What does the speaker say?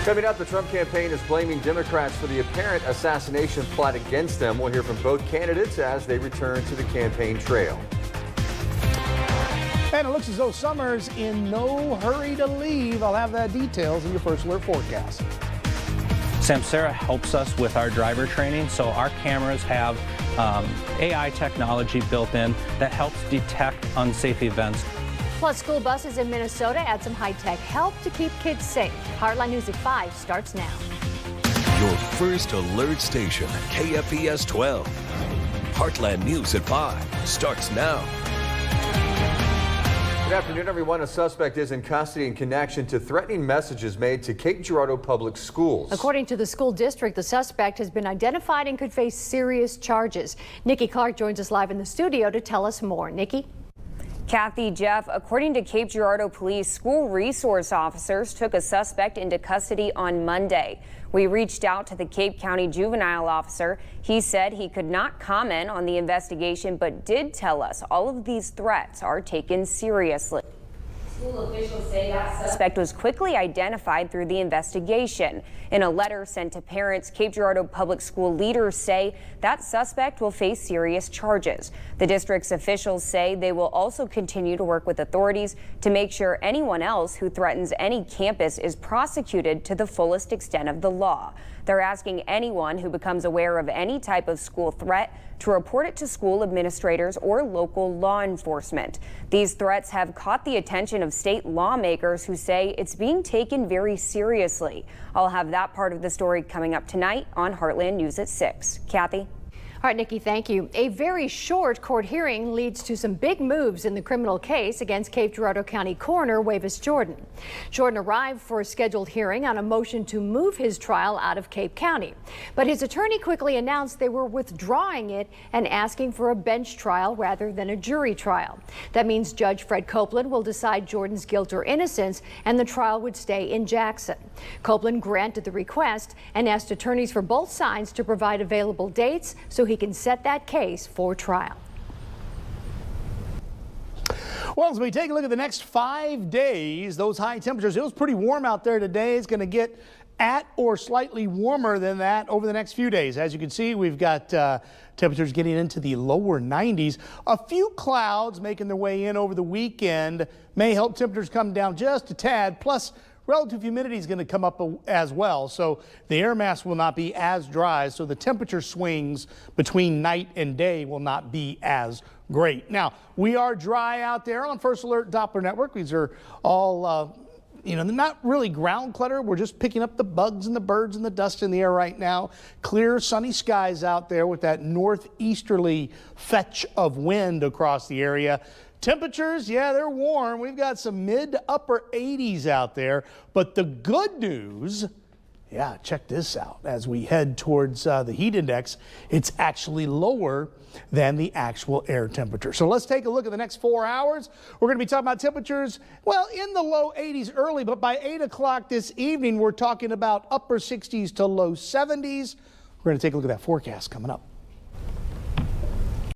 Coming up, the Trump campaign is blaming Democrats for the apparent assassination plot against them. We'll hear from both candidates as they return to the campaign trail. And it looks as though summer's in no hurry to leave. I'll have that details in your First Alert forecast. Samsara helps us with our driver training, so our cameras have AI technology built in that helps detect unsafe events. Plus, school buses in Minnesota add some high-tech help to keep kids safe. Heartland News at 5 starts now. Your First Alert station, KFVS 12. Heartland News at 5 starts now. Good afternoon, everyone. A suspect is in custody in connection to threatening messages made to Cape Girardeau Public Schools. According to the school district, the suspect has been identified and could face serious charges. Nikki Clark joins us live in the studio to tell us more. Nikki? Kathy, Jeff, according to Cape Girardeau Police, school resource officers took a suspect into custody on Monday. We reached out to the Cape County juvenile officer. He said he could not comment on the investigation, but did tell us all of these threats are taken seriously. School officials say that suspect was quickly identified through the investigation. In a letter sent to parents, Cape Girardeau Public School leaders say that suspect will face serious charges. The district's officials say they will also continue to work with authorities to make sure anyone else who threatens any campus is prosecuted to the fullest extent of the law. They're asking anyone who becomes aware of any type of school threat to report it to school administrators or local law enforcement. These threats have caught the attention of state lawmakers who say it's being taken very seriously. I'll have that part of the story coming up tonight on Heartland News at 6. Kathy? All right, Nikki, thank you. A very short court hearing leads to some big moves in the criminal case against Cape Girardeau County Coroner Wavis Jordan. Jordan arrived for a scheduled hearing on a motion to move his trial out of Cape County. But his attorney quickly announced they were withdrawing it and asking for a bench trial rather than a jury trial. That means Judge Fred Copeland will decide Jordan's guilt or innocence, and the trial would stay in Jackson. Copeland granted the request and asked attorneys for both sides to provide available dates so he can set that case for trial. Well, as we take a look at the next 5 days, those high temperatures, it was pretty warm out there today. It's going to get at or slightly warmer than that over the next few days. As you can see, we've got temperatures getting into the lower 90s. A few clouds making their way in over the weekend may help temperatures come down just a tad. Plus, relative humidity is going to come up as well, so the air mass will not be as dry, so the temperature swings between night and day will not be as great. Now, we are dry out there on First Alert Doppler Network. These are all, they're not really ground clutter. We're just picking up the bugs and the birds and the dust in the air right now. Clear, sunny skies out there with that northeasterly fetch of wind across the area. Temperatures, yeah, they're warm. We've got some mid to upper 80s out there. But the good news, yeah, check this out. As we head towards the heat index, it's actually lower than the actual air temperature. So let's take a look at the next 4 hours. We're going to be talking about temperatures, well, in the low 80s early, but by 8 o'clock this evening, we're talking about upper 60s to low 70s. We're going to take a look at that forecast coming up.